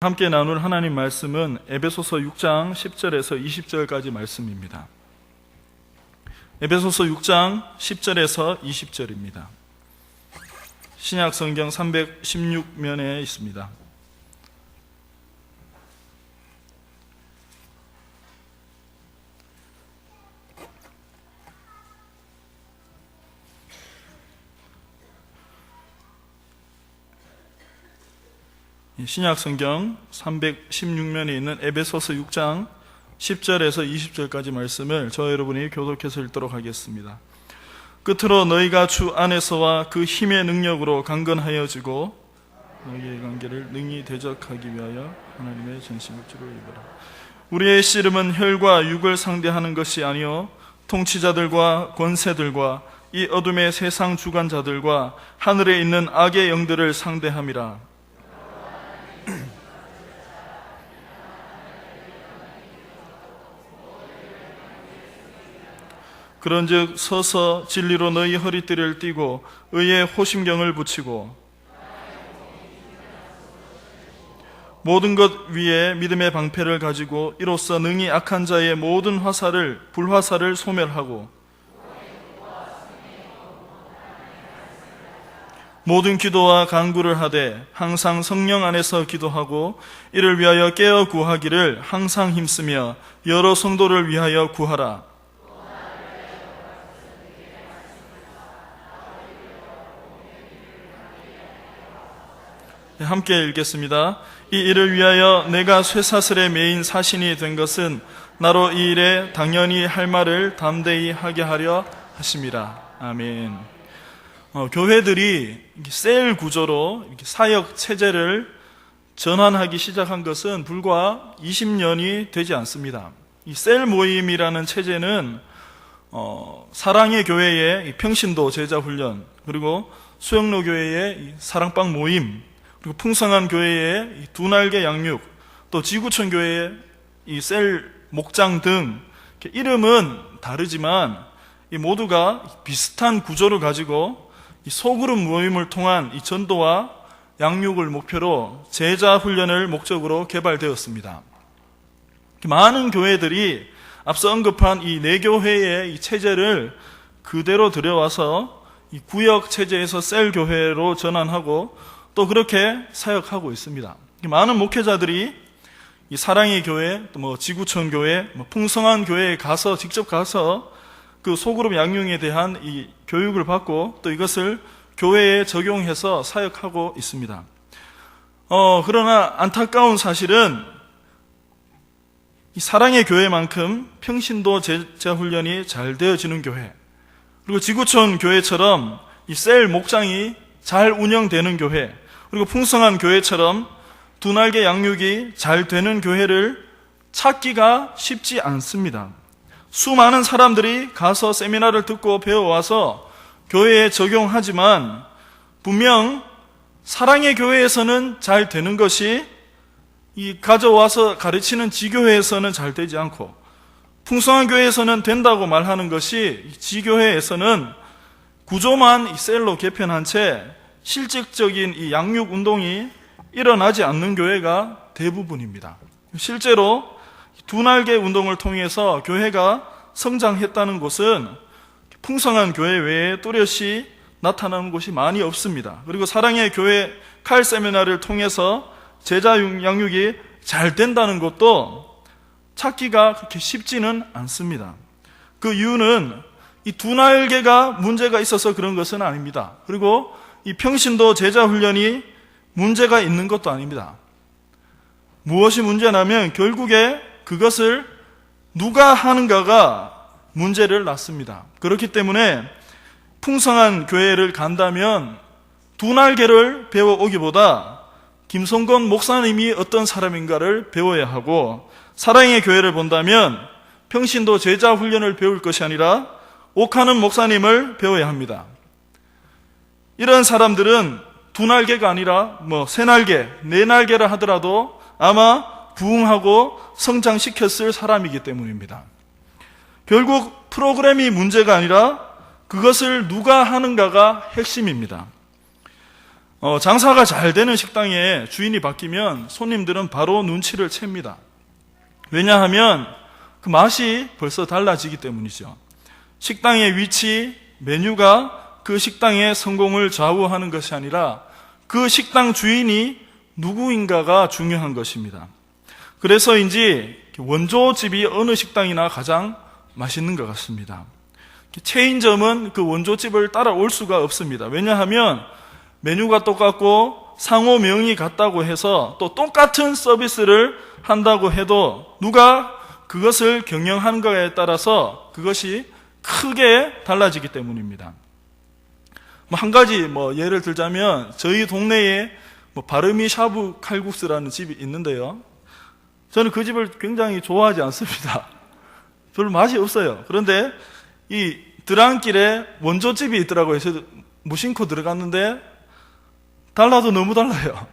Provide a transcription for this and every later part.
함께 나눌 하나님 말씀은 에베소서 6장 10절에서 20절까지 말씀입니다. 에베소서 6장 10절에서 20절입니다. 신약 성경 316면에 있습니다. 신약 성경 316면에 있는 에베소서 6장 10절에서 20절까지 말씀을 저와 여러분이 교독해서 읽도록 하겠습니다. 끝으로 너희가 주 안에서와 그 힘의 능력으로 강건하여지고 너희의 관계를 능히 대적하기 위하여 하나님의 전신갑주를 입으라. 우리의 씨름은 혈과 육을 상대하는 것이 아니요 통치자들과 권세들과 이 어둠의 세상 주관자들과 하늘에 있는 악의 영들을 상대함이라. 그런즉 서서 진리로 너희 허리띠를 띠고 의의 호심경을 붙이고 모든 것 위에 믿음의 방패를 가지고 이로써 능히 악한 자의 모든 불화살을 소멸하고 모든 기도와 간구를 하되 항상 성령 안에서 기도하고 이를 위하여 깨어 구하기를 항상 힘쓰며 여러 성도를 위하여 구하라. 함께 읽겠습니다. 이 일을 위하여 내가 쇠사슬에 매인 사신이 된 것은 나로 이 일에 당연히 할 말을 담대히 하게 하려 하심이라. 아멘. 교회들이 셀 구조로 사역 체제를 전환하기 시작한 것은 불과 20년이 되지 않습니다. 이 셀 모임이라는 체제는 사랑의 교회의 평신도 제자 훈련, 그리고 수영로 교회의 사랑방 모임, 그리고 풍성한 교회의 두 날개 양육, 또 지구촌 교회의 이 셀 목장 등 이름은 다르지만 이 모두가 비슷한 구조를 가지고 이 소그룹 모임을 통한 이 전도와 양육을 목표로 제자 훈련을 목적으로 개발되었습니다. 많은 교회들이 앞서 언급한 이 내교회의 이 체제를 그대로 들여와서 이 구역 체제에서 셀 교회로 전환하고 또 그렇게 사역하고 있습니다. 많은 목회자들이 이 사랑의 교회, 또 지구촌 교회, 풍성한 교회에 가서 직접 가서 그 소그룹 양육에 대한 이 교육을 받고 또 이것을 교회에 적용해서 사역하고 있습니다. 그러나 안타까운 사실은 이 사랑의 교회만큼 평신도 제자 훈련이 잘 되어지는 교회, 그리고 지구촌 교회처럼 이 셀 목장이 잘 운영되는 교회, 그리고 풍성한 교회처럼 두 날개 양육이 잘 되는 교회를 찾기가 쉽지 않습니다. 수많은 사람들이 가서 세미나를 듣고 배워와서 교회에 적용하지만 분명 사랑의 교회에서는 잘 되는 것이 이 가져와서 가르치는 지교회에서는 잘 되지 않고, 풍성한 교회에서는 된다고 말하는 것이 지교회에서는 구조만 셀로 개편한 채 실질적인 이 양육 운동이 일어나지 않는 교회가 대부분입니다. 실제로 두 날개 운동을 통해서 교회가 성장했다는 곳은 풍성한 교회 외에 뚜렷이 나타나는 곳이 많이 없습니다. 그리고 사랑의 교회 칼 세미나를 통해서 제자 양육이 잘 된다는 것도 찾기가 그렇게 쉽지는 않습니다. 그 이유는 이 두 날개가 문제가 있어서 그런 것은 아닙니다. 그리고 이 평신도 제자 훈련이 문제가 있는 것도 아닙니다. 무엇이 문제냐면 결국에 그것을 누가 하는가가 문제를 낳습니다. 그렇기 때문에 풍성한 교회를 간다면 두 날개를 배워오기보다 김성건 목사님이 어떤 사람인가를 배워야 하고, 사랑의 교회를 본다면 평신도 제자 훈련을 배울 것이 아니라 옥하는 목사님을 배워야 합니다. 이런 사람들은 두 날개가 아니라 세 날개, 네 날개라 하더라도 아마 부흥하고 성장시켰을 사람이기 때문입니다. 결국 프로그램이 문제가 아니라 그것을 누가 하는가가 핵심입니다. 장사가 잘 되는 식당에 주인이 바뀌면 손님들은 바로 눈치를 챕니다. 왜냐하면 그 맛이 벌써 달라지기 때문이죠. 식당의 위치, 메뉴가 그 식당의 성공을 좌우하는 것이 아니라 그 식당 주인이 누구인가가 중요한 것입니다. 그래서인지 원조집이 어느 식당이나 가장 맛있는 것 같습니다. 체인점은 그 원조집을 따라올 수가 없습니다. 왜냐하면 메뉴가 똑같고 상호명이 같다고 해서 또 똑같은 서비스를 한다고 해도 누가 그것을 경영하는가에 따라서 그것이 크게 달라지기 때문입니다. 한 가지 예를 들자면 저희 동네에 바르미 샤브 칼국수라는 집이 있는데요. 저는 그 집을 굉장히 좋아하지 않습니다. 별로 맛이 없어요. 그런데 이 들어안길에 원조집이 있더라고요. 그래서 무심코 들어갔는데 달라도 너무 달라요.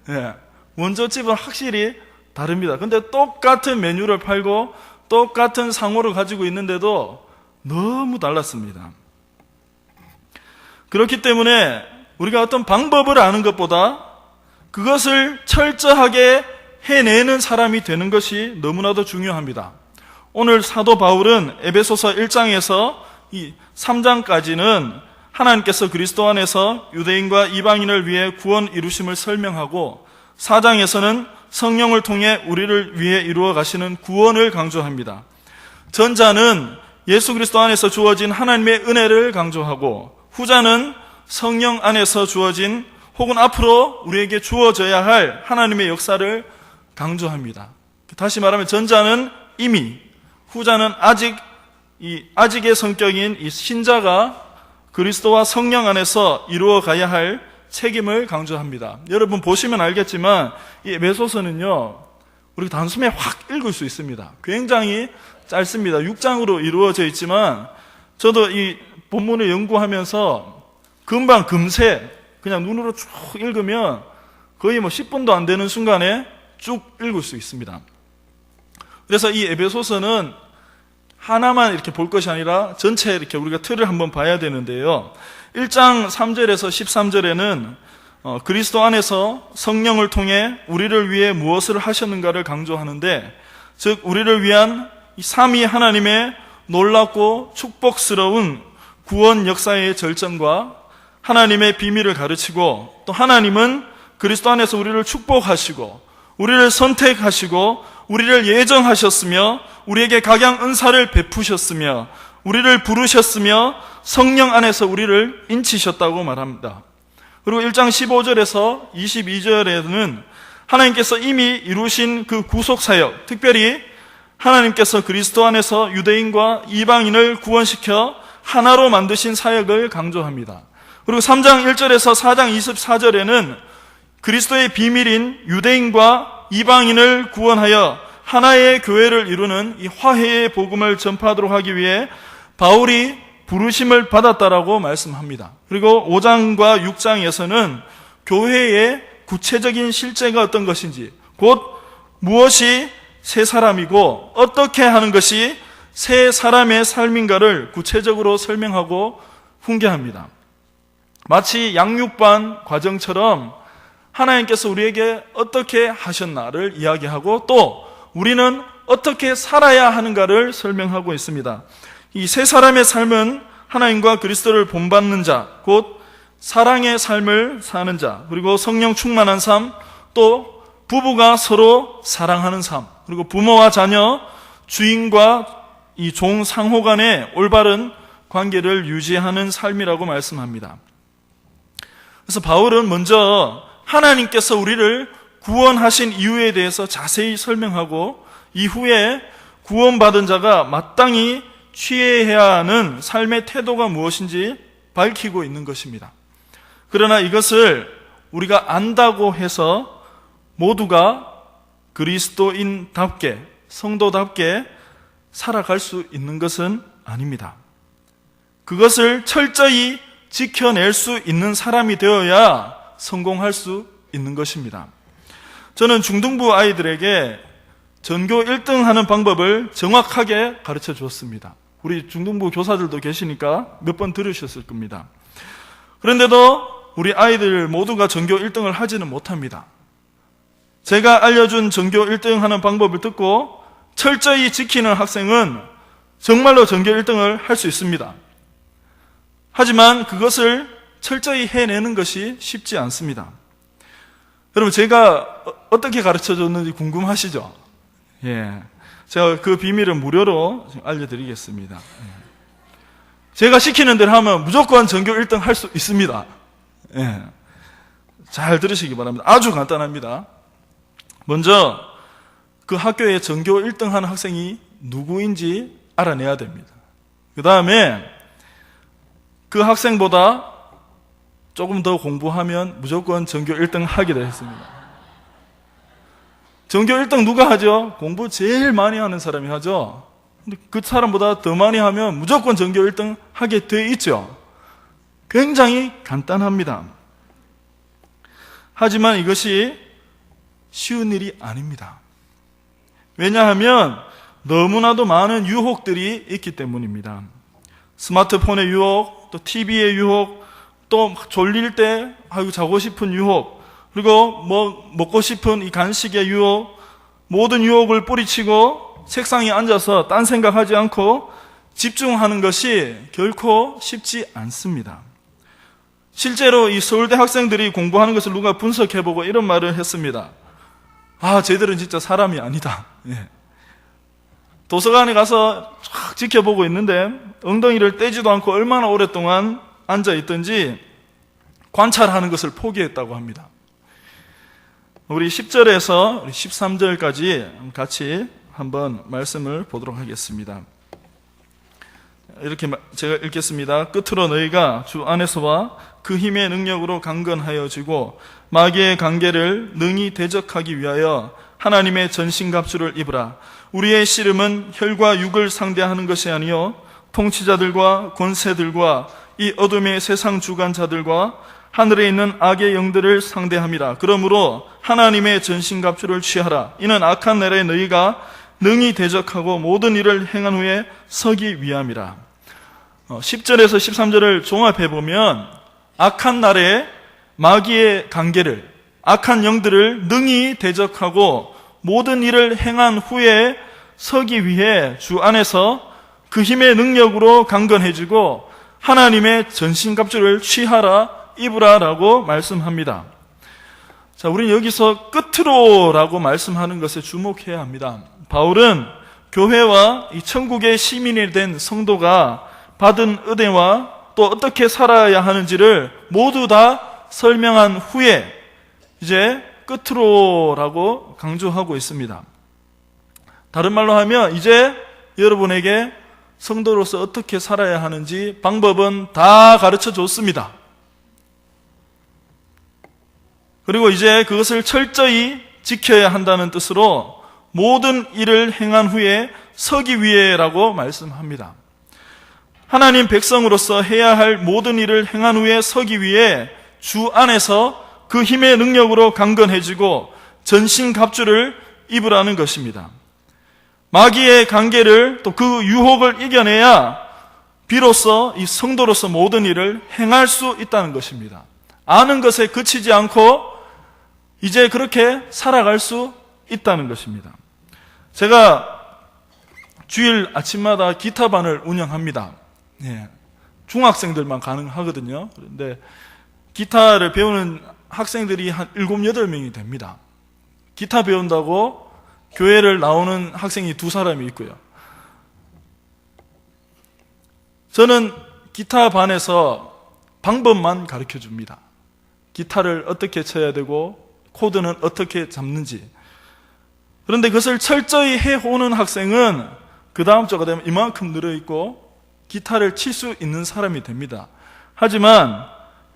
예. 원조집은 확실히 다릅니다. 근데 똑같은 메뉴를 팔고 똑같은 상호를 가지고 있는데도 너무 달랐습니다. 그렇기 때문에 우리가 어떤 방법을 아는 것보다 그것을 철저하게 해내는 사람이 되는 것이 너무나도 중요합니다. 오늘 사도 바울은 에베소서 1장에서 이 3장까지는 하나님께서 그리스도 안에서 유대인과 이방인을 위해 구원 이루심을 설명하고 4장에서는 성령을 통해 우리를 위해 이루어 가시는 구원을 강조합니다. 전자는 예수 그리스도 안에서 주어진 하나님의 은혜를 강조하고 후자는 성령 안에서 주어진 혹은 앞으로 우리에게 주어져야 할 하나님의 역사를 강조합니다. 다시 말하면 전자는 이미, 후자는 아직의 성격인 이 신자가 그리스도와 성령 안에서 이루어 가야 할 책임을 강조합니다. 여러분 보시면 알겠지만 이 에베소서는요, 우리가 단숨에 확 읽을 수 있습니다. 굉장히 짧습니다. 6장으로 이루어져 있지만 저도 이 본문을 연구하면서 금세 그냥 눈으로 쭉 읽으면 거의 10분도 안 되는 순간에 쭉 읽을 수 있습니다. 그래서 이 에베소서는 하나만 이렇게 볼 것이 아니라 전체 이렇게 우리가 틀을 한번 봐야 되는데요. 1장 3절에서 13절에는 그리스도 안에서 성령을 통해 우리를 위해 무엇을 하셨는가를 강조하는데, 즉 우리를 위한 이 삼위 하나님의 놀랍고 축복스러운 구원 역사의 절정과 하나님의 비밀을 가르치고, 또 하나님은 그리스도 안에서 우리를 축복하시고 우리를 선택하시고 우리를 예정하셨으며 우리에게 각양 은사를 베푸셨으며 우리를 부르셨으며 성령 안에서 우리를 인치셨다고 말합니다. 그리고 1장 15절에서 22절에는 하나님께서 이미 이루신 그 구속사역, 특별히 하나님께서 그리스도 안에서 유대인과 이방인을 구원시켜 하나로 만드신 사역을 강조합니다. 그리고 3장 1절에서 4장 24절에는 그리스도의 비밀인 유대인과 이방인을 구원하여 하나의 교회를 이루는 이 화해의 복음을 전파하도록 하기 위해 바울이 부르심을 받았다라고 말씀합니다. 그리고 5장과 6장에서는 교회의 구체적인 실제가 어떤 것인지, 곧 무엇이 새 사람이고 어떻게 하는 것이 새 사람의 삶인가를 구체적으로 설명하고 훈계합니다. 마치 양육반 과정처럼 하나님께서 우리에게 어떻게 하셨나를 이야기하고 또 우리는 어떻게 살아야 하는가를 설명하고 있습니다. 이 세 사람의 삶은 하나님과 그리스도를 본받는 자, 곧 사랑의 삶을 사는 자, 그리고 성령 충만한 삶, 또 부부가 서로 사랑하는 삶, 그리고 부모와 자녀, 주인과 이 종 상호 간의 올바른 관계를 유지하는 삶이라고 말씀합니다. 그래서 바울은 먼저 하나님께서 우리를 구원하신 이유에 대해서 자세히 설명하고 이후에 구원받은 자가 마땅히 취해야 하는 삶의 태도가 무엇인지 밝히고 있는 것입니다. 그러나 이것을 우리가 안다고 해서 모두가 그리스도인답게, 성도답게 살아갈 수 있는 것은 아닙니다. 그것을 철저히 지켜낼 수 있는 사람이 되어야 성공할 수 있는 것입니다. 저는 중등부 아이들에게 전교 1등 하는 방법을 정확하게 가르쳐 주었습니다. 우리 중등부 교사들도 계시니까 몇 번 들으셨을 겁니다. 그런데도 우리 아이들 모두가 전교 1등을 하지는 못합니다. 제가 알려준 전교 1등 하는 방법을 듣고 철저히 지키는 학생은 정말로 전교 1등을 할 수 있습니다. 하지만 그것을 철저히 해내는 것이 쉽지 않습니다. 여러분, 제가 어떻게 가르쳐 줬는지 궁금하시죠? 예. 제가 그 비밀을 무료로 알려드리겠습니다. 제가 시키는 대로 하면 무조건 전교 1등 할 수 있습니다. 예. 잘 들으시기 바랍니다. 아주 간단합니다. 먼저 그 학교에 전교 1등 하는 학생이 누구인지 알아내야 됩니다. 그 다음에 그 학생보다 조금 더 공부하면 무조건 전교 1등 하게 되어 있습니다. 전교 1등 누가 하죠? 공부 제일 많이 하는 사람이 하죠. 근데 그 사람보다 더 많이 하면 무조건 전교 1등 하게 되어 있죠. 굉장히 간단합니다. 하지만 이것이 쉬운 일이 아닙니다. 왜냐하면 너무나도 많은 유혹들이 있기 때문입니다. 스마트폰의 유혹, 또 TV의 유혹, 또 졸릴 때 자고 싶은 유혹, 그리고 먹고 싶은 이 간식의 유혹, 모든 유혹을 뿌리치고 책상에 앉아서 딴 생각하지 않고 집중하는 것이 결코 쉽지 않습니다. 실제로 이 서울대 학생들이 공부하는 것을 누가 분석해보고 이런 말을 했습니다. 쟤들은 진짜 사람이 아니다. 예. 도서관에 가서 쫙 지켜보고 있는데 엉덩이를 떼지도 않고 얼마나 오랫동안 앉아있던지 관찰하는 것을 포기했다고 합니다. 우리 10절에서 13절까지 같이 한번 말씀을 보도록 하겠습니다. 이렇게 제가 읽겠습니다. 끝으로 너희가 주 안에서와 그 힘의 능력으로 강건하여지고 마귀의 관계를 능히 대적하기 위하여 하나님의 전신갑주를 입으라. 우리의 씨름은 혈과 육을 상대하는 것이 아니요 통치자들과 권세들과 이 어둠의 세상 주관자들과 하늘에 있는 악의 영들을 상대함이라. 그러므로 하나님의 전신갑주를 취하라. 이는 악한 날에 너희가 능히 대적하고 모든 일을 행한 후에 서기 위함이라. 10절에서 13절을 종합해보면 악한 날에 마귀의 관계를, 악한 영들을 능히 대적하고 모든 일을 행한 후에 서기 위해 주 안에서 그 힘의 능력으로 강건해지고 하나님의 전신갑주를 취하라, 입으라 라고 말씀합니다. 자, 우리는 여기서 끝으로 라고 말씀하는 것에 주목해야 합니다. 바울은 교회와 이 천국의 시민이 된 성도가 받은 은혜와 또 어떻게 살아야 하는지를 모두 다 설명한 후에 이제 끝으로라고 강조하고 있습니다. 다른 말로 하면 이제 여러분에게 성도로서 어떻게 살아야 하는지 방법은 다 가르쳐 줬습니다. 그리고 이제 그것을 철저히 지켜야 한다는 뜻으로 모든 일을 행한 후에 서기 위해라고 말씀합니다. 하나님 백성으로서 해야 할 모든 일을 행한 후에 서기 위해 주 안에서 그 힘의 능력으로 강건해지고 전신갑주를 입으라는 것입니다. 마귀의 관계를 또 그 유혹을 이겨내야 비로소 이 성도로서 모든 일을 행할 수 있다는 것입니다. 아는 것에 그치지 않고 이제 그렇게 살아갈 수 있다는 것입니다. 제가 주일 아침마다 기타반을 운영합니다. 중학생들만 가능하거든요. 그런데 기타를 배우는 학생들이 한 7, 8명이 됩니다. 기타 배운다고 교회를 나오는 학생이 2사람이 있고요. 저는 기타반에서 방법만 가르쳐 줍니다. 기타를 어떻게 쳐야 되고 코드는 어떻게 잡는지. 그런데 그것을 철저히 해오는 학생은 그 다음 주가 되면 이만큼 늘어있고 기타를 칠 수 있는 사람이 됩니다. 하지만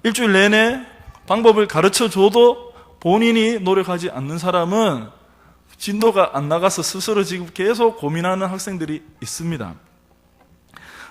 일주일 내내 방법을 가르쳐줘도 본인이 노력하지 않는 사람은 진도가 안 나가서 스스로 지금 계속 고민하는 학생들이 있습니다.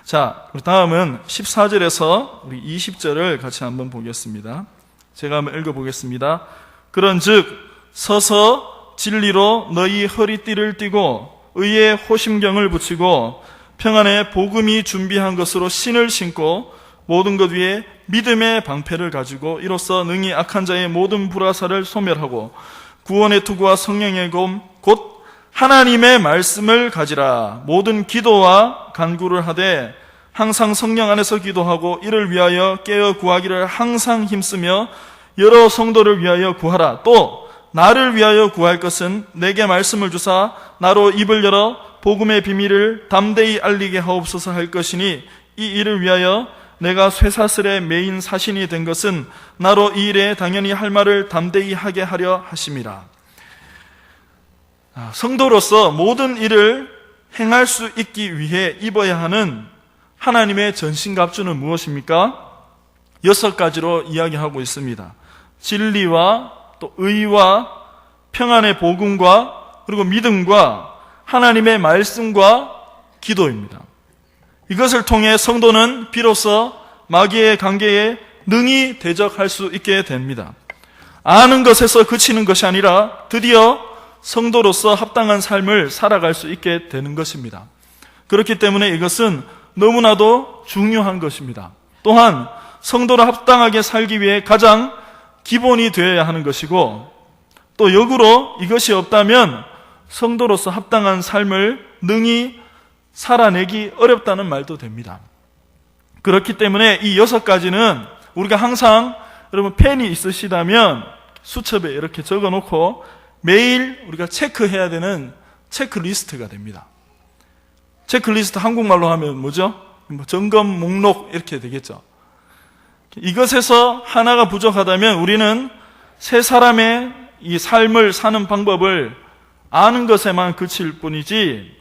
자, 다음은 14절에서 우리 20절을 같이 한번 보겠습니다. 제가 한번 읽어보겠습니다. 그런즉 서서 진리로 너희 허리띠를 띠고 의의 호심경을 붙이고 평안의 복음이 준비한 것으로 신을 신고 모든 것 위에 믿음의 방패를 가지고 이로써 능히 악한 자의 모든 불화살을 소멸하고 구원의 투구와 성령의 검 곧 하나님의 말씀을 가지라. 모든 기도와 간구를 하되 항상 성령 안에서 기도하고 이를 위하여 깨어 구하기를 항상 힘쓰며 여러 성도를 위하여 구하라. 또 나를 위하여 구할 것은 내게 말씀을 주사 나로 입을 열어 복음의 비밀을 담대히 알리게 하옵소서 할 것이니 이 일을 위하여 내가 쇠사슬에 매인 사신이 된 것은 나로 이 일에 당연히 할 말을 담대히 하게 하려 하심이라. 성도로서 모든 일을 행할 수 있기 위해 입어야 하는 하나님의 전신갑주는 무엇입니까? 6가지로 이야기하고 있습니다. 진리와 또 의와 평안의 복음과 그리고 믿음과 하나님의 말씀과 기도입니다. 이것을 통해 성도는 비로소 마귀의 관계에 능히 대적할 수 있게 됩니다. 아는 것에서 그치는 것이 아니라 드디어 성도로서 합당한 삶을 살아갈 수 있게 되는 것입니다. 그렇기 때문에 이것은 너무나도 중요한 것입니다. 또한 성도로 합당하게 살기 위해 가장 기본이 되어야 하는 것이고 또 역으로 이것이 없다면 성도로서 합당한 삶을 능히 살아내기 어렵다는 말도 됩니다. 그렇기 때문에 이 6가지는 우리가 항상 여러분 펜이 있으시다면 수첩에 이렇게 적어놓고 매일 우리가 체크해야 되는 체크리스트가 됩니다. 체크리스트 한국말로 하면 뭐죠? 점검 목록 이렇게 되겠죠. 이것에서 하나가 부족하다면 우리는 세 사람의 이 삶을 사는 방법을 아는 것에만 그칠 뿐이지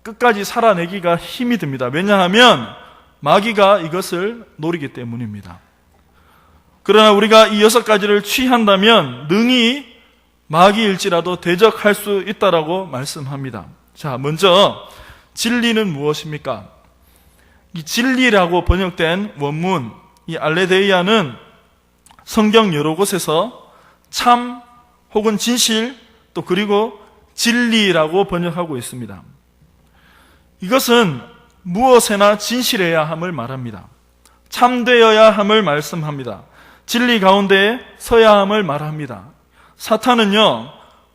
끝까지 살아내기가 힘이 듭니다. 왜냐하면 마귀가 이것을 노리기 때문입니다. 그러나 우리가 이 6가지를 취한다면 능히 마귀일지라도 대적할 수 있다라고 말씀합니다. 자, 먼저 진리는 무엇입니까? 이 진리라고 번역된 원문, 이 알레데이아는 성경 여러 곳에서 참 혹은 진실 또 그리고 진리라고 번역하고 있습니다. 이것은 무엇에나 진실해야 함을 말합니다. 참되어야 함을 말씀합니다. 진리 가운데 서야 함을 말합니다. 사탄은요,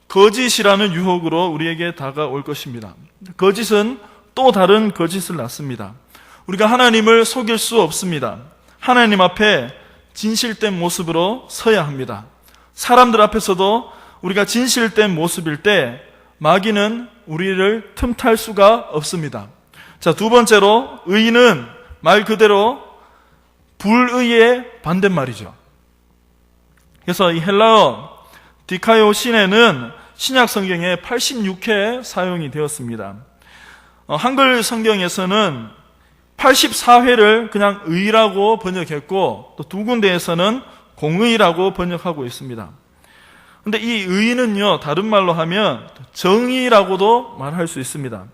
거짓이라는 유혹으로 우리에게 다가올 것입니다. 거짓은 또 다른 거짓을 낳습니다. 우리가 하나님을 속일 수 없습니다. 하나님 앞에 진실된 모습으로 서야 합니다. 사람들 앞에서도 우리가 진실된 모습일 때 마귀는 우리를 틈탈 수가 없습니다. 자, 두 번째로 의는 말 그대로 불의의 반대말이죠. 그래서 이 헬라어 디카이오시네는 신약 성경에 86회 사용이 되었습니다. 한글 성경에서는 84회를 그냥 의라고 번역했고 또 두 군데에서는 공의라고 번역하고 있습니다. 근데 이 의는요, 다른 말로 하면 정의라고도 말할 수 있습니다.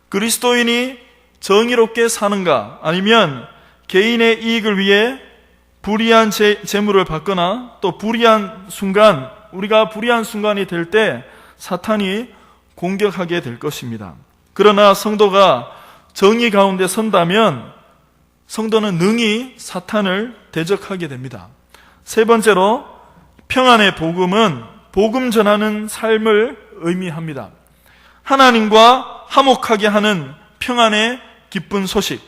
그리스도인이 정의롭게 사는가, 아니면 개인의 이익을 위해 불의한 재물을 받거나 또 불의한 순간, 우리가 불의한 순간이 될 때 사탄이 공격하게 될 것입니다. 그러나 성도가 정의 가운데 선다면 성도는 능히 사탄을 대적하게 됩니다. 세 번째로 평안의 복음은 복음 전하는 삶을 의미합니다. 하나님과 화목하게 하는 평안의 기쁜 소식,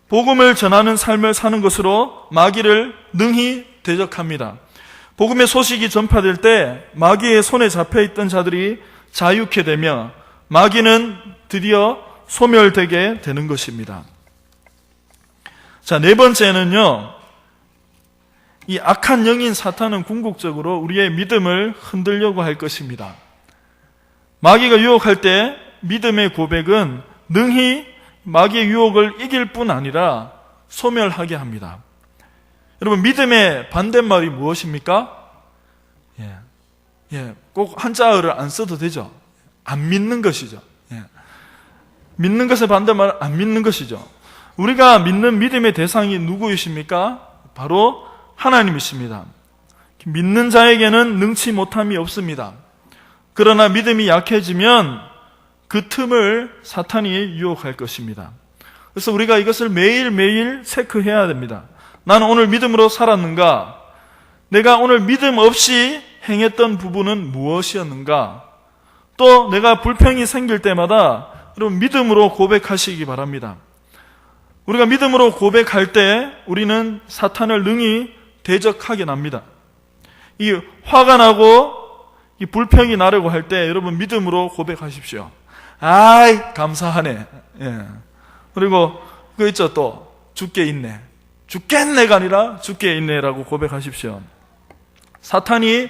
복음을 전하는 삶을 사는 것으로 마귀를 능히 대적합니다. 복음의 소식이 전파될 때 마귀의 손에 잡혀있던 자들이 자유케 되며 마귀는 드디어 소멸되게 되는 것입니다. 자, 네 번째는요, 이 악한 영인 사탄은 궁극적으로 우리의 믿음을 흔들려고 할 것입니다. 마귀가 유혹할 때 믿음의 고백은 능히 마귀의 유혹을 이길 뿐 아니라 소멸하게 합니다. 여러분, 믿음의 반대말이 무엇입니까? 꼭 한자어를 안 써도 되죠. 안 믿는 것이죠. 믿는 것의 반대말은 안 믿는 것이죠. 우리가 믿는 믿음의 대상이 누구이십니까? 바로 하나님이십니다. 믿는 자에게는 능치 못함이 없습니다. 그러나 믿음이 약해지면 그 틈을 사탄이 유혹할 것입니다. 그래서 우리가 이것을 매일매일 체크해야 됩니다. 나는 오늘 믿음으로 살았는가? 내가 오늘 믿음 없이 행했던 부분은 무엇이었는가? 또 내가 불평이 생길 때마다 여러분 믿음으로 고백하시기 바랍니다. 우리가 믿음으로 고백할 때 우리는 사탄을 능히 대적하게 납니다. 이 화가 나고 이 불평이 나려고 할 때 여러분 믿음으로 고백하십시오. 아이 감사하네. 예. 그리고 그거 있죠, 또 죽게 있네. 죽겠네가 아니라 죽게 있네라고 고백하십시오. 사탄이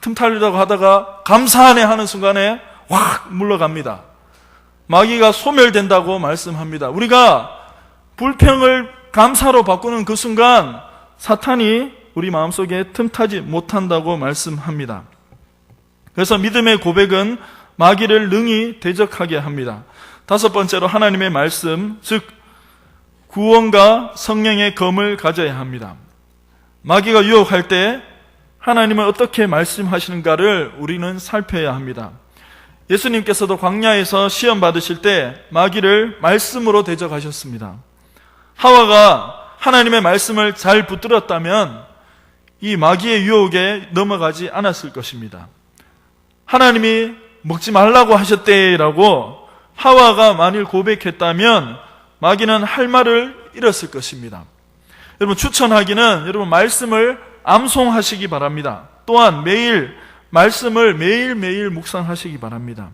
틈 타려고 하다가 감사하네 하는 순간에 확 물러갑니다. 마귀가 소멸된다고 말씀합니다. 우리가 불평을 감사로 바꾸는 그 순간 사탄이 우리 마음속에 틈타지 못한다고 말씀합니다. 그래서 믿음의 고백은 마귀를 능히 대적하게 합니다. 다섯 번째로 하나님의 말씀, 즉 구원과 성령의 검을 가져야 합니다. 마귀가 유혹할 때 하나님은 어떻게 말씀하시는가를 우리는 살펴야 합니다. 예수님께서도 광야에서 시험 받으실 때 마귀를 말씀으로 대적하셨습니다. 하와가 하나님의 말씀을 잘 붙들었다면 이 마귀의 유혹에 넘어가지 않았을 것입니다. 하나님이 먹지 말라고 하셨대라고 하와가 만일 고백했다면 마귀는 할 말을 잃었을 것입니다. 여러분 추천하기는 여러분 말씀을 암송하시기 바랍니다. 또한 매일 말씀을 매일매일 묵상하시기 바랍니다.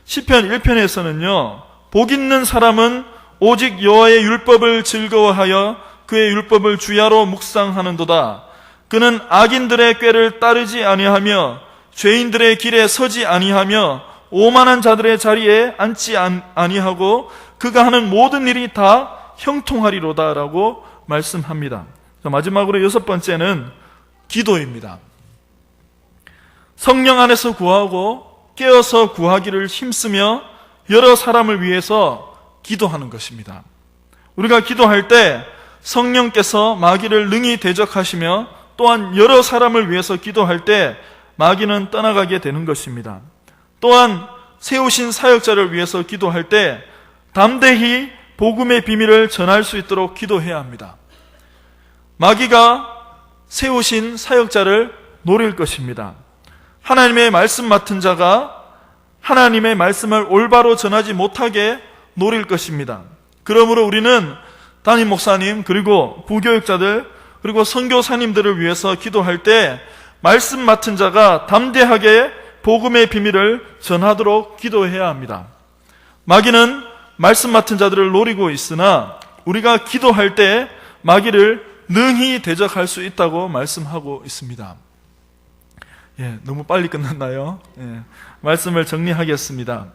시편 1편에서는요. 복 있는 사람은 오직 여호와의 율법을 즐거워하여 그의 율법을 주야로 묵상하는도다. 그는 악인들의 꾀를 따르지 아니하며 죄인들의 길에 서지 아니하며 오만한 자들의 자리에 앉지 아니하고 그가 하는 모든 일이 다 형통하리로다라고 말씀합니다. 마지막으로 여섯 번째는 기도입니다. 성령 안에서 구하고 깨어서 구하기를 힘쓰며 여러 사람을 위해서 기도하는 것입니다. 우리가 기도할 때 성령께서 마귀를 능히 대적하시며 또한 여러 사람을 위해서 기도할 때 마귀는 떠나가게 되는 것입니다. 또한 세우신 사역자를 위해서 기도할 때 담대히 복음의 비밀을 전할 수 있도록 기도해야 합니다. 마귀가 세우신 사역자를 노릴 것입니다. 하나님의 말씀 맡은 자가 하나님의 말씀을 올바로 전하지 못하게 노릴 것입니다. 그러므로 우리는 담임 목사님 그리고 부교육자들 그리고 선교사님들을 위해서 기도할 때 말씀 맡은 자가 담대하게 복음의 비밀을 전하도록 기도해야 합니다. 마귀는 말씀 맡은 자들을 노리고 있으나 우리가 기도할 때 마귀를 능히 대적할 수 있다고 말씀하고 있습니다. 너무 빨리 끝났나요? 말씀을 정리하겠습니다.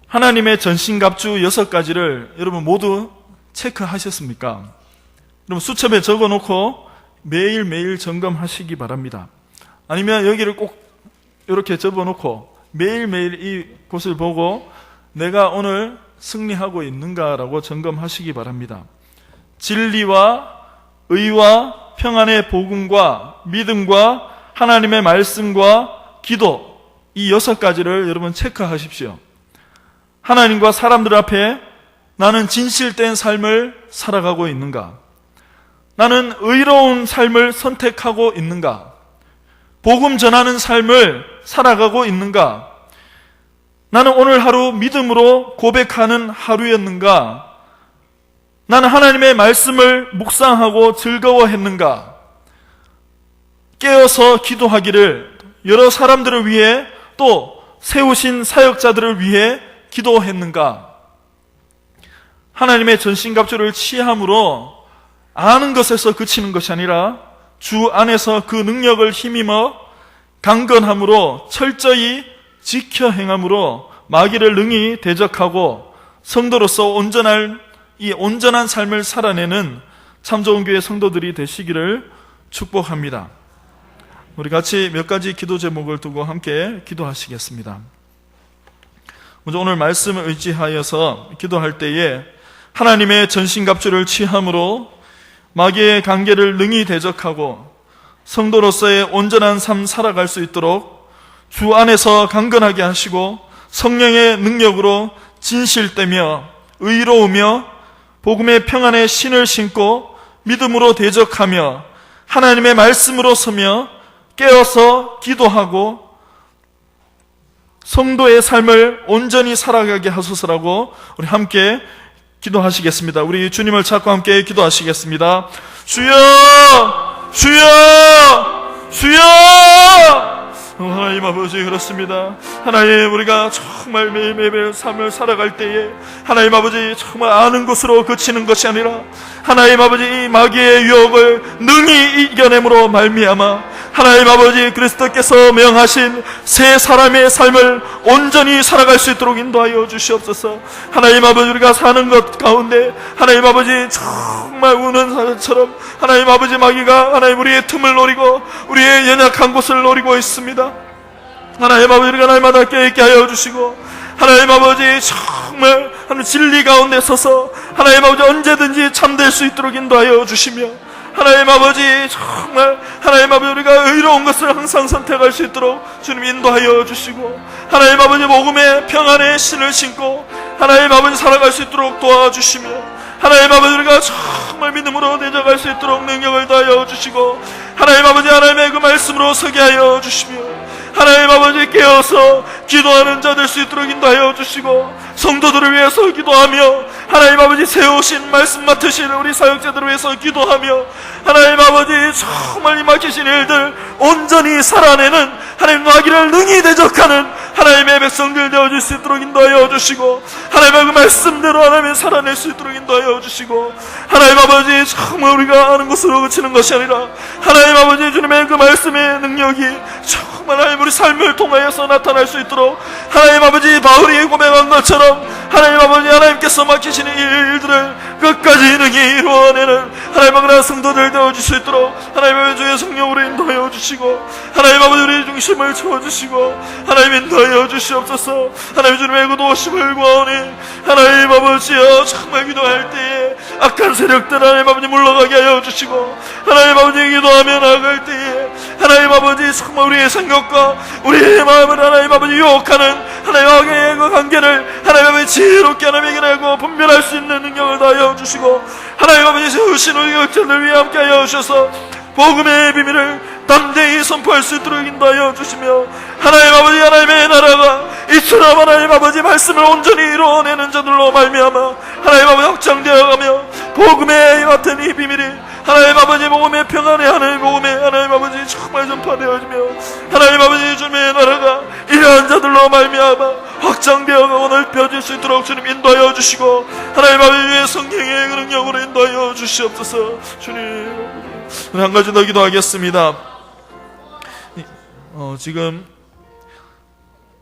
하나님의 전신갑주 6가지를 여러분 모두 체크하셨습니까? 여러분 수첩에 적어놓고 매일매일 점검하시기 바랍니다. 아니면 여기를 꼭 이렇게 접어놓고 매일매일 이 곳을 보고 내가 오늘 승리하고 있는가라고 점검하시기 바랍니다. 진리와 의와 평안의 복음과 믿음과 하나님의 말씀과 기도 이 6가지를 여러분 체크하십시오. 하나님과 사람들 앞에 나는 진실된 삶을 살아가고 있는가? 나는 의로운 삶을 선택하고 있는가? 복음 전하는 삶을 살아가고 있는가? 나는 오늘 하루 믿음으로 고백하는 하루였는가? 나는 하나님의 말씀을 묵상하고 즐거워했는가? 깨어서 기도하기를 여러 사람들을 위해 또 세우신 사역자들을 위해 기도했는가? 하나님의 전신갑주를 취함으로 아는 것에서 그치는 것이 아니라 주 안에서 그 능력을 힘입어 강건함으로 철저히 지켜 행함으로 마귀를 능히 대적하고 성도로서 온전한 삶을 살아내는 참 좋은 교회 성도들이 되시기를 축복합니다. 우리 같이 몇 가지 기도 제목을 두고 함께 기도하시겠습니다. 먼저 오늘 말씀을 의지하여서 기도할 때에 하나님의 전신갑주를 취함으로 마귀의 관계를 능히 대적하고 성도로서의 온전한 삶 살아갈 수 있도록 주 안에서 강건하게 하시고 성령의 능력으로 진실되며 의로우며 복음의 평안의 신을 신고 믿음으로 대적하며 하나님의 말씀으로 서며 깨어서 기도하고 성도의 삶을 온전히 살아가게 하소서라고 우리 함께 기도하시겠습니다. 우리 주님을 찾고 함께 기도하시겠습니다. 주여! 주여! 주여! 하나님 아버지, 그렇습니다. 하나님, 우리가 정말 매일매일 삶을 살아갈 때에 하나님 아버지 정말 아는 것으로 그치는 것이 아니라 하나님 아버지 이 마귀의 유혹을 능히 이겨냄으로 말미암아 하나님 아버지 그리스도께서 명하신 새 사람의 삶을 온전히 살아갈 수 있도록 인도하여 주시옵소서. 하나님 아버지, 우리가 사는 것 가운데 하나님 아버지 정말 우는 사람처럼 하나님 아버지 마귀가 하나님 우리의 틈을 노리고 우리의 연약한 곳을 노리고 있습니다. 하나님 아버지, 우리가 날마다 깨있게 하여 주시고 하나님 아버지 정말 하나님 진리 가운데 서서 하나님 아버지 언제든지 참될 수 있도록 인도하여 주시며 하나님 아버지 정말 하나님 아버지 우리가 의로운 것을 항상 선택할 수 있도록 주님 인도하여 주시고 하나님 아버지 복음의 평안의 신을 신고 하나님 아버지 살아갈 수 있도록 도와주시며 하나님 아버지 우리가 정말 믿음으로 대적할 수 있도록 능력을 다하여 주시고 하나님 아버지 하나님의 그 말씀으로 서게 하여 주시며 하나님 아버지 깨어서 기도하는 자 될 수 있도록 인도하여 주시고 성도들을 위해서 기도하며 하나님 아버지 세우신 말씀 맡으신 우리 사역자들을 위해서 기도하며 하나님 아버지 정말 이 맡기신 일들 온전히 살아내는 하나님 마귀를 능히 대적하는 하나님의 백성들 되어줄 수 있도록 인도하여 주시고 하나님의 그 말씀대로 하나님을 살아낼 수 있도록 인도하여 주시고 하나님 아버지 정말 우리가 아는 것으로 그치는 것이 아니라 하나님 아버지 주님의 그 말씀의 능력이 정말 하나님 우리 삶을 통하여서 나타날 수 있도록 하나님 아버지 바울이 고백한 것처럼 하나님 아버지 하나님께서 맡기시는 일들을 끝까지 능히 이루어내는 하나님 아버지 성도들 되어줄 수 있도록 하나님 아버지 주의 성령으로 인도하여 주시고 하나님 아버지 우리 중심을 채워주시고 하나님 인도하여 주시옵소서. 하나님 주님의 그 도우심을 구하오니 하나님 아버지여 정말 기도할 때에 악한 세력들 하나님 아버지 물러가게 하여 주시고 하나님 아버지 기도하며 나아갈 때에 하나님 아버지 정말 우리의 생각과 우리의 마음을 하나님 아버지 유혹하는 하나님의 그 관계를 하나님 아버지 지혜롭게 하나님 이겨내고 분별할 수 있는 능력을 다하여 주시고 하나님 아버지 세우신 우리 교육자들 위해 함께 하여 주셔서 복음의 비밀을 담대히 선포할 수 있도록 인도하여 주시며 하나님 아버지 하나님의 나라가 이처럼 하나님 아버지 말씀을 온전히 이루어내는 자들로 말미암아 하나님 아버지 확장되어가며 복음의 같은 이 비밀이 하나님 아버지 복음의 평안의 하나님 복음의 하나님 아버지 정말 전파되어지며 하나님 아버지 주님의 나라가 이러한 자들로 말미암아 확장되어가고 넓혀질 수 있도록 주님 인도하여 주시고 하나님 아버지의 성령의 능력으로 인도하여 주시옵소서. 주님 한 가지 더 기도하겠습니다. 지금